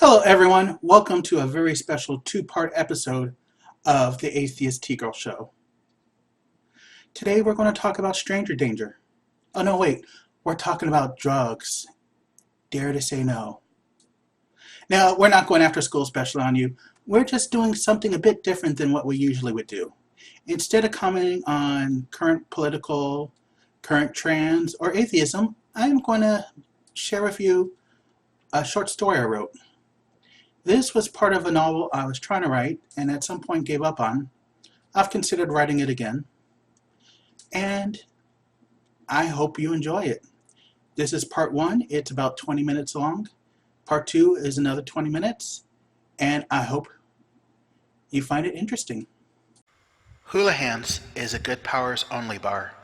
Hello, everyone. Welcome to a very special two-part episode of the Atheist T-Girl Show. Today, we're going to talk about stranger danger. Oh, no, wait. We're talking about drugs. Dare to say no. Now, we're not going after school special on you. We're just doing something a bit different than what we usually would do. Instead of commenting on current political, current trends, or atheism, I'm going to share with you a short story I wrote. This was part of a novel I was trying to write and at some point gave up on. I've considered writing it again, and I hope you enjoy it. This is part one. It's about 20 minutes long. Part two is another 20 minutes, and I hope you find it interesting. Houlihan's is a good powers only bar.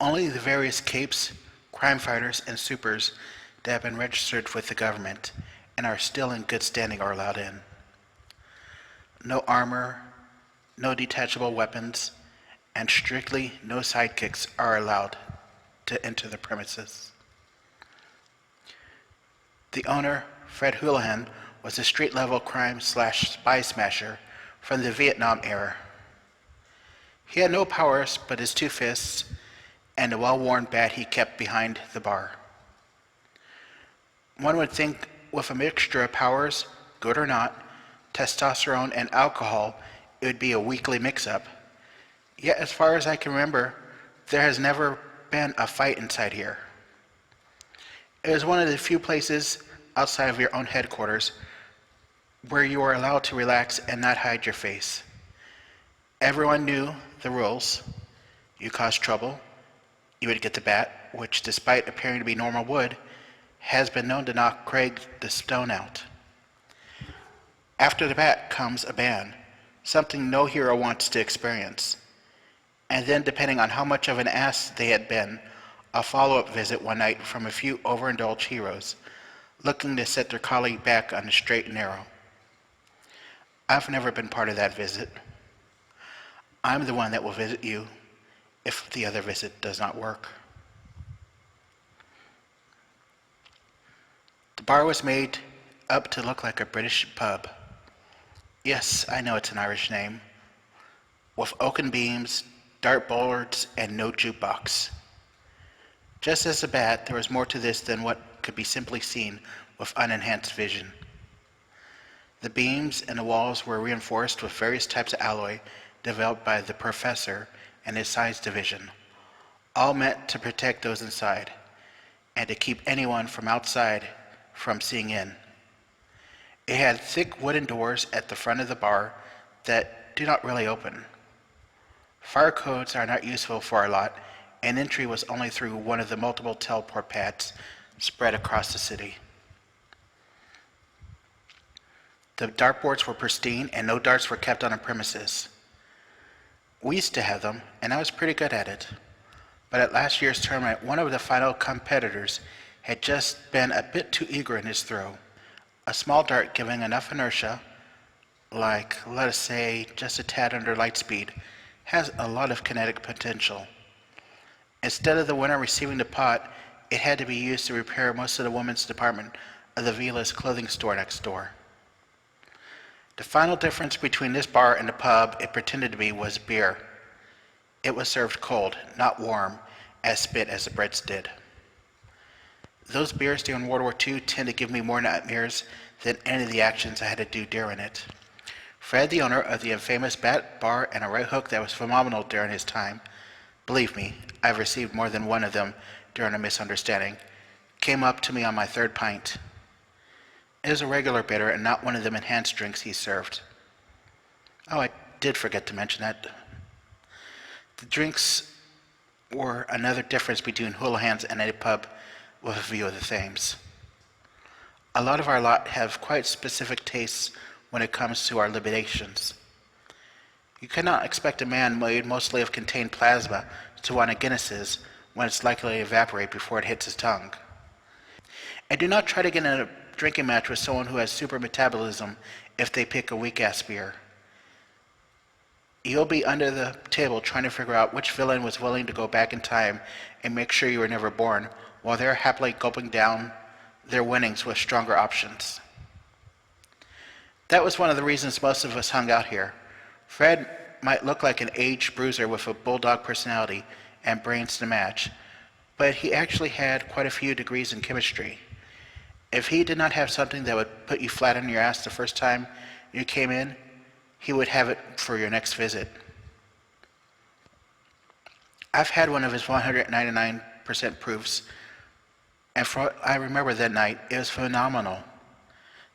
Only the various capes, crime fighters, and supers that have been registered with the government and are still in good standing are allowed in. No armor, no detachable weapons, and strictly no sidekicks are allowed to enter the premises. The owner, Fred Houlihan, was a street-level crime/spy smasher from the Vietnam era. He had no powers but his two fists and a well-worn bat he kept behind the bar. One would think with a mixture of powers, good or not, testosterone and alcohol, it would be a weekly mix-up. Yet as far as I can remember, there has never been a fight inside here. It is one of the few places outside of your own headquarters where you are allowed to relax and not hide your face. Everyone knew the rules. You caused trouble, you would get the bat, which despite appearing to be normal wood, has been known to knock Craig the Stone out. After the bat comes a ban, something no hero wants to experience. And then, depending on how much of an ass they had been, a follow-up visit one night from a few overindulged heroes, looking to set their colleague back on the straight and narrow. I've never been part of that visit. I'm the one that will visit you if the other visit does not work. The bar was made up to look like a British pub. Yes, I know it's an Irish name. With oaken beams, dartboards, and no jukebox. Just as a bat, there was more to this than what could be simply seen with unenhanced vision. The beams and the walls were reinforced with various types of alloy developed by the professor and his science division, all meant to protect those inside and to keep anyone from outside from seeing in. It had thick wooden doors at the front of the bar that do not really open. Fire codes are not useful for a lot, and entry was only through one of the multiple teleport pads spread across the city. The dartboards were pristine and no darts were kept on the premises. We used to have them, and I was pretty good at it. But at last year's tournament, one of the final competitors had just been a bit too eager in his throw. A small dart giving enough inertia, like, let us say, just a tad under light speed, has a lot of kinetic potential. Instead of the winner receiving the pot, it had to be used to repair most of the women's department of the Vila's clothing store next door. The final difference between this bar and the pub it pretended to be was beer. It was served cold, not warm, as spit as the Brits did. Those beers during World War II tend to give me more nightmares than any of the actions I had to do during it. Fred, the owner of the infamous bat, bar, and a right hook that was phenomenal during his time, believe me, I've received more than one of them during a misunderstanding, came up to me on my third pint. It was a regular bitter and not one of them enhanced drinks he served. Oh, I did forget to mention that. The drinks were another difference between Houlihan's and a pub with a view of the Thames. A lot of our lot have quite specific tastes when it comes to our libations. You cannot expect a man made mostly of contained plasma to want a Guinness's when it's likely to evaporate before it hits his tongue. And do not try to get in a drinking match with someone who has super metabolism if they pick a weak-ass beer. You'll be under the table trying to figure out which villain was willing to go back in time and make sure you were never born, while they're happily gulping down their winnings with stronger options. That was one of the reasons most of us hung out here. Fred might look like an aged bruiser with a bulldog personality and brains to match, but he actually had quite a few degrees in chemistry. If he did not have something that would put you flat on your ass the first time you came in, he would have it for your next visit. I've had one of his 199% proofs, and from what I remember that night, it was phenomenal.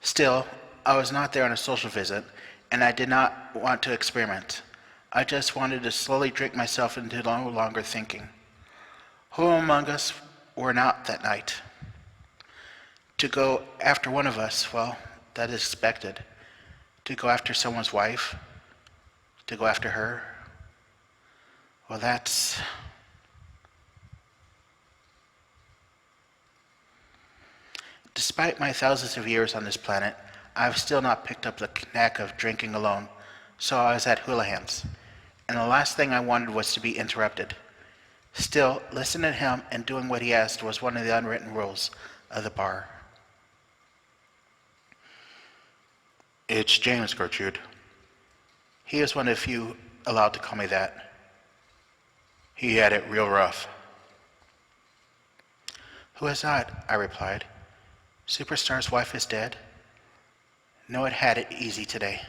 Still, I was not there on a social visit, and I did not want to experiment. I just wanted to slowly drink myself into no longer thinking. Who among us were not that night? To go after one of us, well, that is expected. To go after someone's wife, to go after her, well, that's... Despite my thousands of years on this planet, I've still not picked up the knack of drinking alone, so I was at Houlihan's, and the last thing I wanted was to be interrupted. Still, listening to him and doing what he asked was one of the unwritten rules of the bar. It's James, Gertrude. He is one of the few allowed to call me that. He had it real rough. Who is that? I replied. Superstar's wife is dead? No, it had it easy today.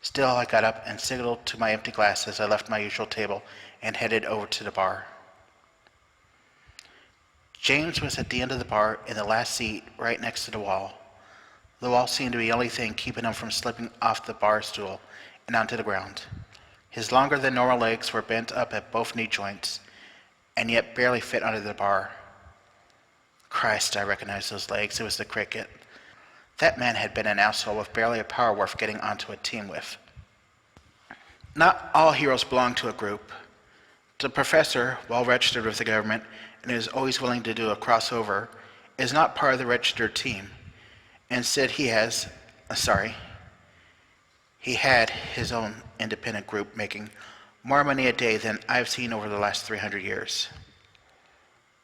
Still, I got up and signaled to my empty glass as I left my usual table and headed over to the bar. James was at the end of the bar in the last seat right next to the wall. The wall seemed to be the only thing keeping him from slipping off the bar stool and onto the ground. His longer than normal legs were bent up at both knee joints, and yet barely fit under the bar. Christ, I recognized those legs. It was the Cricket. That man had been an asshole with barely a power worth getting onto a team with. Not all heroes belong to a group. The professor, well registered with the government and is always willing to do a crossover, is not part of the registered team. Instead, he had his own independent group making more money a day than I've seen over the last 300 years.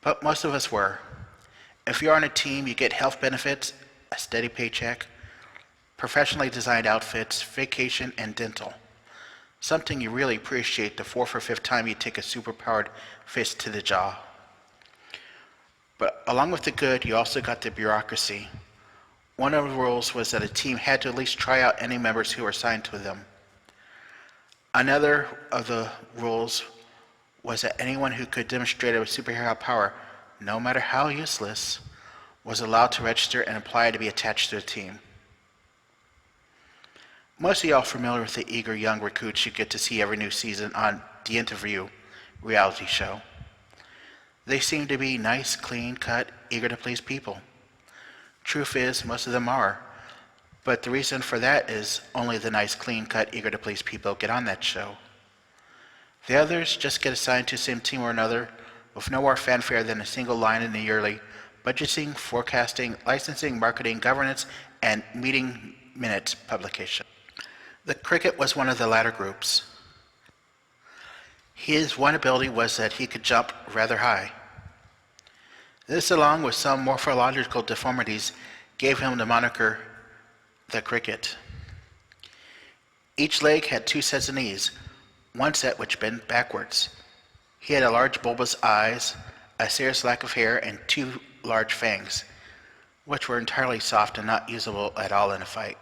But most of us were. If you're on a team, you get health benefits, a steady paycheck, professionally designed outfits, vacation, and dental. Something you really appreciate the fourth or fifth time you take a superpowered fist to the jaw. But along with the good, you also got the bureaucracy. One of the rules was that a team had to at least try out any members who were assigned to them. Another of the rules was that anyone who could demonstrate a superhero power, no matter how useless, was allowed to register and apply to be attached to the team. Most of y'all are familiar with the eager young recruits you get to see every new season on The Interview reality show. They seem to be nice, clean-cut, eager to please people. Truth is, most of them are, but the reason for that is only the nice, clean-cut, eager to please people get on that show. The others just get assigned to some team or another with no more fanfare than a single line in the yearly budgeting, forecasting, licensing, marketing, governance, and meeting minutes publication. The Cricket was one of the latter groups. His one ability was that he could jump rather high. This, along with some morphological deformities, gave him the moniker the Cricket. Each leg had two sets of knees, one set which bent backwards. He had a large bulbous eyes, a serious lack of hair, and two large fangs, which were entirely soft and not usable at all in a fight.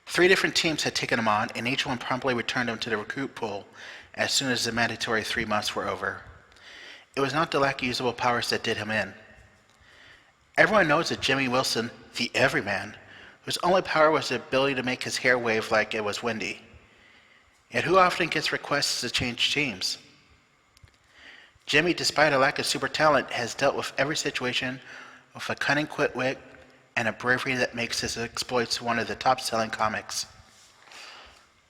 3 different teams had taken him on, and each one promptly returned him to the recruit pool as soon as the mandatory 3 months were over. It was not the lack of usable powers that did him in. Everyone knows that Jimmy Wilson, the everyman, whose only power was the ability to make his hair wave like it was windy. Yet who often gets requests to change teams? Jimmy, despite a lack of super talent, has dealt with every situation with a cunning quick wit and a bravery that makes his exploits one of the top-selling comics.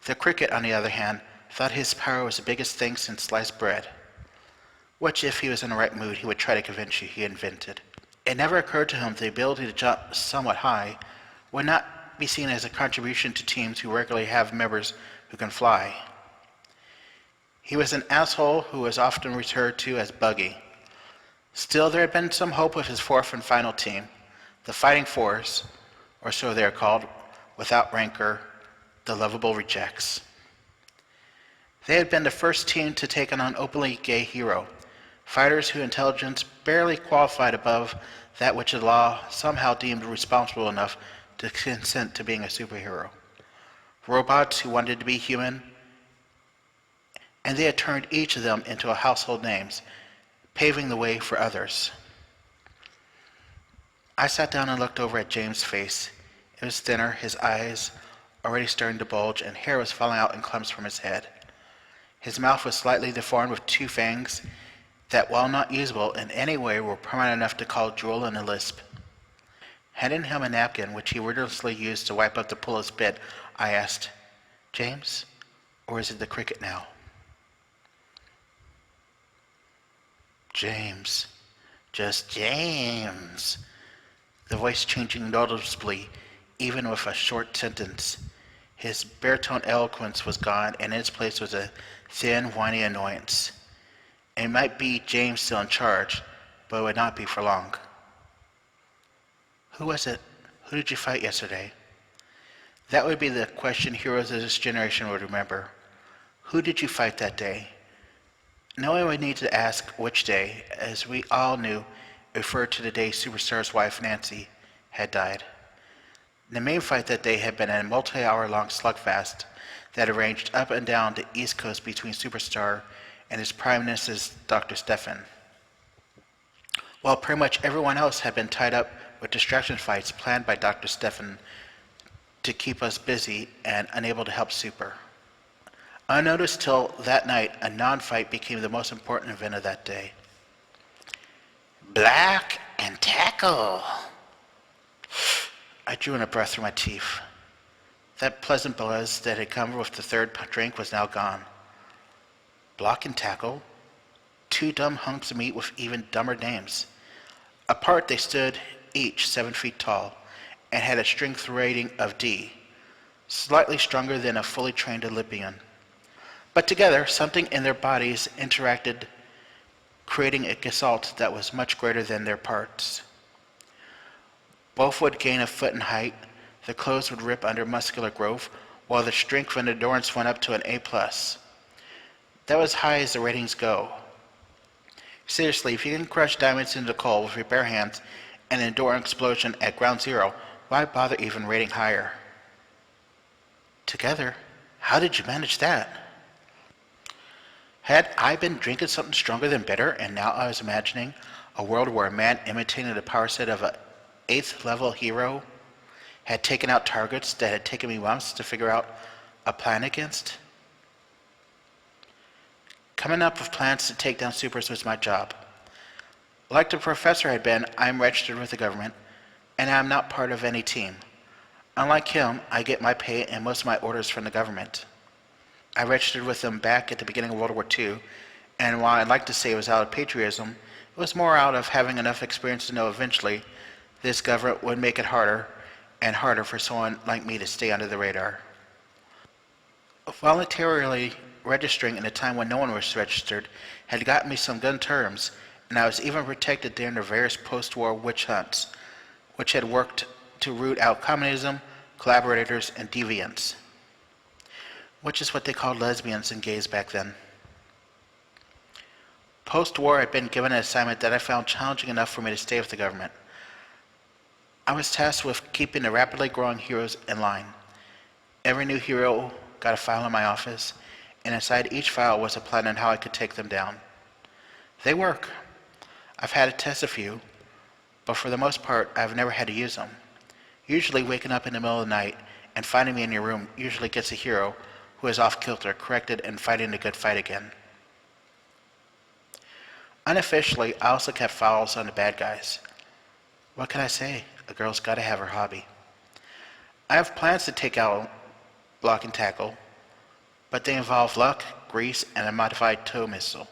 The Cricket, on the other hand, thought his power was the biggest thing since sliced bread, which, if he was in the right mood, he would try to convince you he invented. It never occurred to him the ability to jump somewhat high would not be seen as a contribution to teams who regularly have members who can fly. He was an asshole who was often referred to as Buggy. Still, there had been some hope with his fourth and final team, the Fighting Fours, or so they are called, without rancor, the Lovable Rejects. They had been the first team to take on an openly gay hero, fighters whose intelligence barely qualified above that which the law somehow deemed responsible enough to consent to being a superhero. Robots who wanted to be human, and they had turned each of them into household names, paving the way for others. I sat down and looked over at James' face. It was thinner, his eyes already starting to bulge, and hair was falling out in clumps from his head. His mouth was slightly deformed with two fangs that, while not usable in any way, were permanent enough to call drool and a lisp. Handing him a napkin, which he wordlessly used to wipe up the pool of spit, I asked, "James, or is it the cricket now?" "James, just James," the voice changing noticeably, even with a short sentence. His baritone eloquence was gone, and in its place was a thin, whiny annoyance. It might be James still in charge, but it would not be for long. "Who was it? Who did you fight yesterday?" That would be the question heroes of this generation would remember. Who did you fight that day? No one would need to ask which day, as we all knew it referred to the day Superstar's wife, Nancy, had died. The main fight that day had been a multi-hour-long slugfest that arranged up and down the East Coast between Superstar and his Prime Minister, Dr. Stefan. While pretty much everyone else had been tied up with distraction fights planned by Dr. Stefan to keep us busy and unable to help Super. Unnoticed till that night, a non-fight became the most important event of that day. Block and tackle. I drew in a breath through my teeth. That pleasant buzz that had come with the third drink was now gone. Block and tackle? Two dumb hunks of meat with even dumber names. Apart they stood, each 7 feet tall, and had a strength rating of D, slightly stronger than a fully trained Olympian. But together, something in their bodies interacted, creating a gestalt that was much greater than their parts. Both would gain a foot in height, the clothes would rip under muscular growth, while the strength and endurance went up to an A+. That was high as the ratings go. Seriously, if you can crush diamonds into coal with your bare hands and endure an explosion at ground zero, why bother even rating higher? Together, how did you manage that? Had I been drinking something stronger than bitter, and now I was imagining a world where a man imitating the power set of an 8th level hero had taken out targets that had taken me months to figure out a plan against? Coming up with plans to take down supers was my job. Like the professor had been, I am registered with the government, and I am not part of any team. Unlike him, I get my pay and most of my orders from the government. I registered with them back at the beginning of World War II, and while I'd like to say it was out of patriotism, it was more out of having enough experience to know eventually this government would make it harder and harder for someone like me to stay under the radar. Voluntarily registering in a time when no one was registered had gotten me some good terms, and I was even protected during the various post-war witch hunts, which had worked to root out communism, collaborators, and deviants, which is what they called lesbians and gays back then. Post-war, I'd been given an assignment that I found challenging enough for me to stay with the government. I was tasked with keeping the rapidly growing heroes in line. Every new hero got a file in my office, and inside each file was a plan on how I could take them down. They work. I've had to test a few, but for the most part, I've never had to use them. Usually waking up in the middle of the night and finding me in your room usually gets a hero who is off kilter corrected and fighting a good fight again. Unofficially, I also kept files on the bad guys. What can I say? A girl's gotta have her hobby. I have plans to take out Block and Tackle, but they involve luck, grease, and a modified tow missile.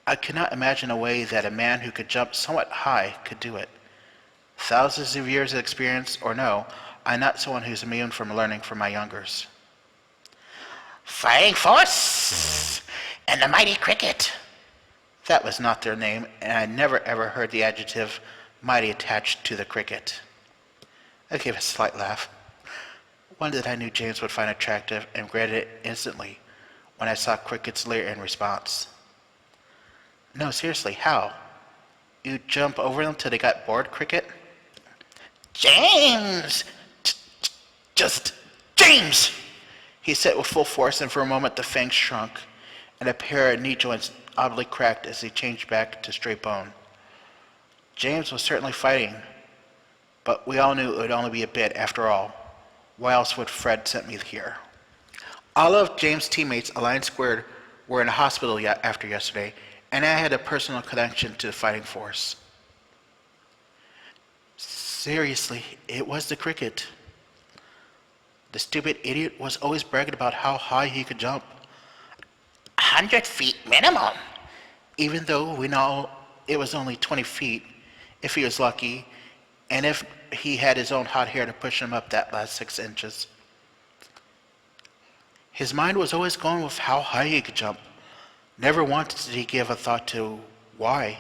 I could not imagine a way that a man who could jump somewhat high could do it. Thousands of years of experience or no, I'm not someone who's immune from learning from my youngers. Fighting Force and the Mighty Cricket. That was not their name, and I never ever heard the adjective mighty attached to the cricket. I gave a slight laugh, one that I knew James would find attractive, and regretted it instantly when I saw Cricket's leer in response. No, seriously, how? You jump over them till they got bored, Cricket? James! Just James! He said with full force, and for a moment the fangs shrunk, and a pair of knee joints oddly cracked as he changed back to straight bone. James was certainly fighting, but we all knew it would only be a bit after all. Why else would Fred sent me here? All of James' teammates, Alliance Squared, were in a hospital after yesterday, and I had a personal connection to the fighting force. Seriously, it was the cricket. The stupid idiot was always bragging about how high he could jump. 100 feet minimum. Even though we know it was only 20 feet, if he was lucky, and if he had his own hot hair to push him up that last 6 inches. His mind was always going with how high he could jump. Never once did he give a thought to why.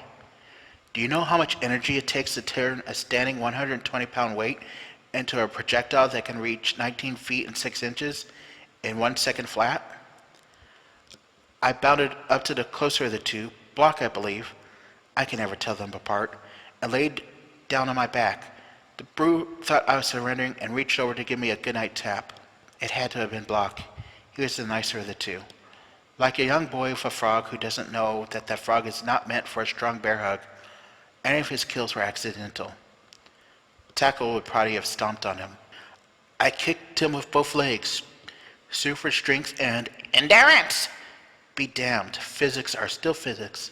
Do you know how much energy it takes to turn a standing 120-pound weight into a projectile that can reach 19 feet and 6 inches in 1 second flat? I bounded up to the closer of the two, Block I believe, I can never tell them apart, and laid down on my back. The brute thought I was surrendering and reached over to give me a goodnight tap. It had to have been Block. He was the nicer of the two. Like a young boy with a frog who doesn't know that that frog is not meant for a strong bear hug, any of his kills were accidental. Tackle would probably have stomped on him. I kicked him with both legs. Super strength and endurance. Be damned, physics are still physics.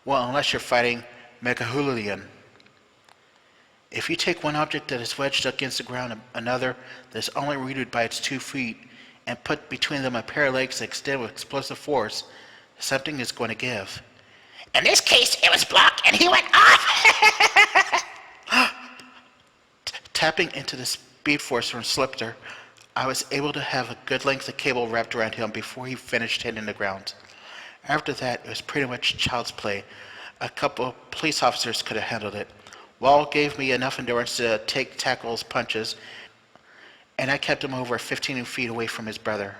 Well, unless you're fighting Megahulian. If you take one object that is wedged against the ground and another that is only rooted by its 2 feet and put between them a pair of legs that extend with explosive force, something is going to give. In this case, it was Block and he went off! Tapping into the speed force from Slipter, I was able to have a good length of cable wrapped around him before he finished hitting the ground. After that, it was pretty much child's play. A couple of police officers could have handled it. Wall gave me enough endurance to take Tackle's punches, and I kept him over 15 feet away from his brother.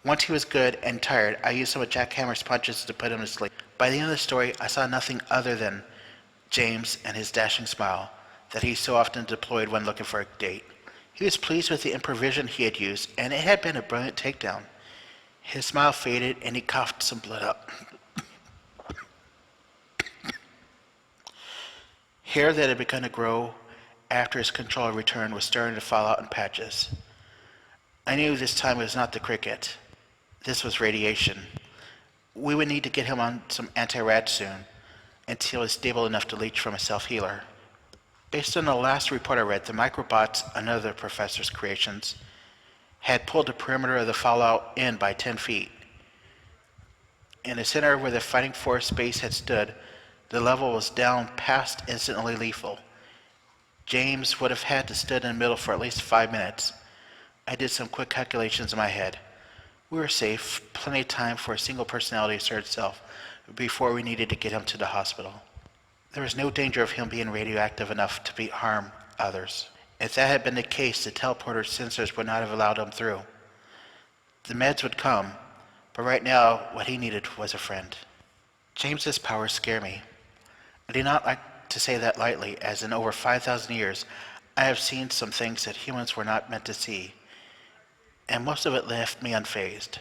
Once he was good and tired, I used some of Jack Hammer's punches to put him to sleep. By the end of the story, I saw nothing other than James and his dashing smile that he so often deployed when looking for a date. He was pleased with the improvisation he had used, and it had been a brilliant takedown. His smile faded, and he coughed some blood up. Hair that had begun to grow after his controller returned was starting to fall out in patches. I knew this time it was not the cricket. This was radiation. We would need to get him on some anti-rad soon, until he was stable enough to leach from a self-healer. Based on the last report I read, the microbots, another professor's creations, had pulled the perimeter of the fallout in by 10 feet. In the center where the fighting force base had stood, the level was down past instantly lethal. James would have had to stood in the middle for at least 5 minutes. I did some quick calculations in my head. We were safe, plenty of time for a single personality to assert itself before we needed to get him to the hospital. There was no danger of him being radioactive enough to harm others. If that had been the case, the teleporter's sensors would not have allowed him through. The meds would come, but right now what he needed was a friend. James's powers scare me. I do not like to say that lightly, as in over 5,000 years I have seen some things that humans were not meant to see, and most of it left me unfazed.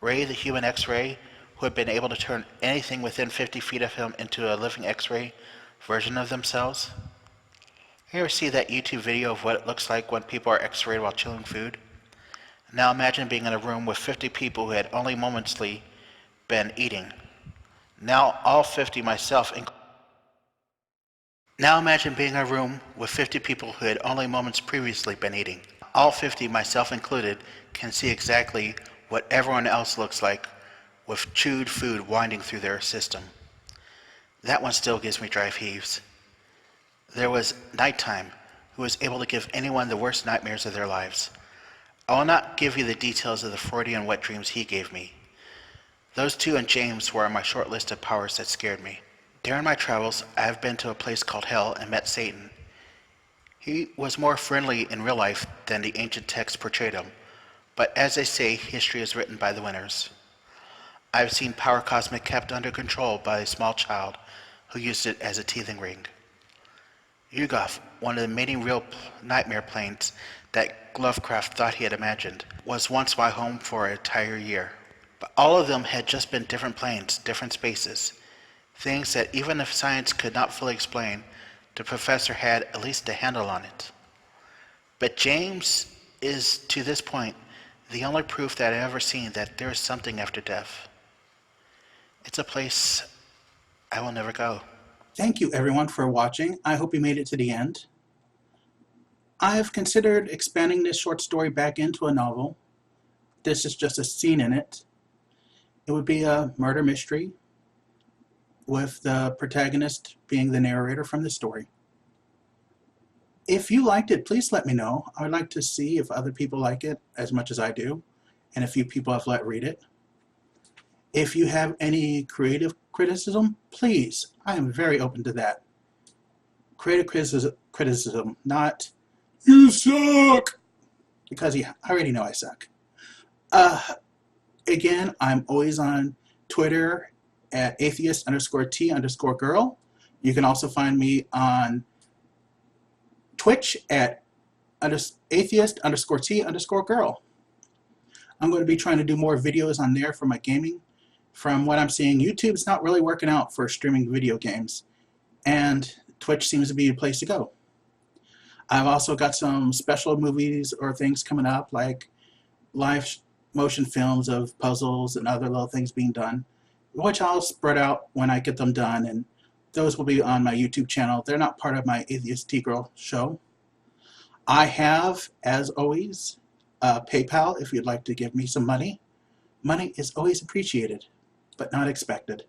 Ray, the human X-ray, who had been able to turn anything within 50 feet of him into a living X-ray version of themselves. You ever see that YouTube video of what it looks like when people are X-rayed while chewing food? Now imagine being in a room with 50 people who had only momentarily been eating. Now all 50 myself Now imagine being in a room with 50 people who had only moments previously been eating. All 50, myself included, can see exactly what everyone else looks like with chewed food winding through their system. That one still gives me dry heaves. There was Nighttime, who was able to give anyone the worst nightmares of their lives. I will not give you the details of the Freudian wet dreams he gave me. Those two and James were on my short list of powers that scared me. During my travels, I have been to a place called Hell and met Satan. He was more friendly in real life than the ancient texts portrayed him, but as they say, history is written by the winners. I've seen power cosmic kept under control by a small child who used it as a teething ring. Yuggoth, one of the many real nightmare planes that Lovecraft thought he had imagined, was once my home for an entire year. But all of them had just been different planes, different spaces, things that even if science could not fully explain, the professor had at least a handle on it. But James is, to this point, the only proof that I've ever seen that there is something after death. It's a place I will never go. Thank you everyone for watching. I hope you made it to the end. I've considered expanding this short story back into a novel. This is just a scene in it. It would be a murder mystery with the protagonist being the narrator from the story. If you liked it, please let me know. I would like to see if other people like it as much as I do, and a few people I've let read it. If you have any creative criticism, please, I am very open to that. Creative criticism, not, you suck, because I already know I suck. Again, I'm always on Twitter at atheist_t_girl. You can also find me on Twitch at atheist_t_girl. I'm going to be trying to do more videos on there for my gaming. From what I'm seeing, YouTube's not really working out for streaming video games, and Twitch seems to be a place to go. I've also got some special movies or things coming up, like live motion films of puzzles and other little things being done, which I'll spread out when I get them done, and those will be on my YouTube channel. They're not part of my Atheist T-Girl show. I have, as always, PayPal if you'd like to give me some money. Money is always appreciated, but not expected.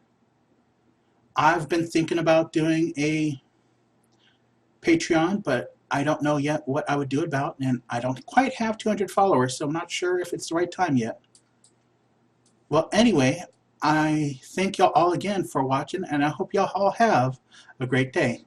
I've been thinking about doing a Patreon, but I don't know yet what I would do about, and I don't quite have 200 followers, so I'm not sure if it's the right time yet. Well, anyway, I thank y'all all again for watching, and I hope y'all all have a great day.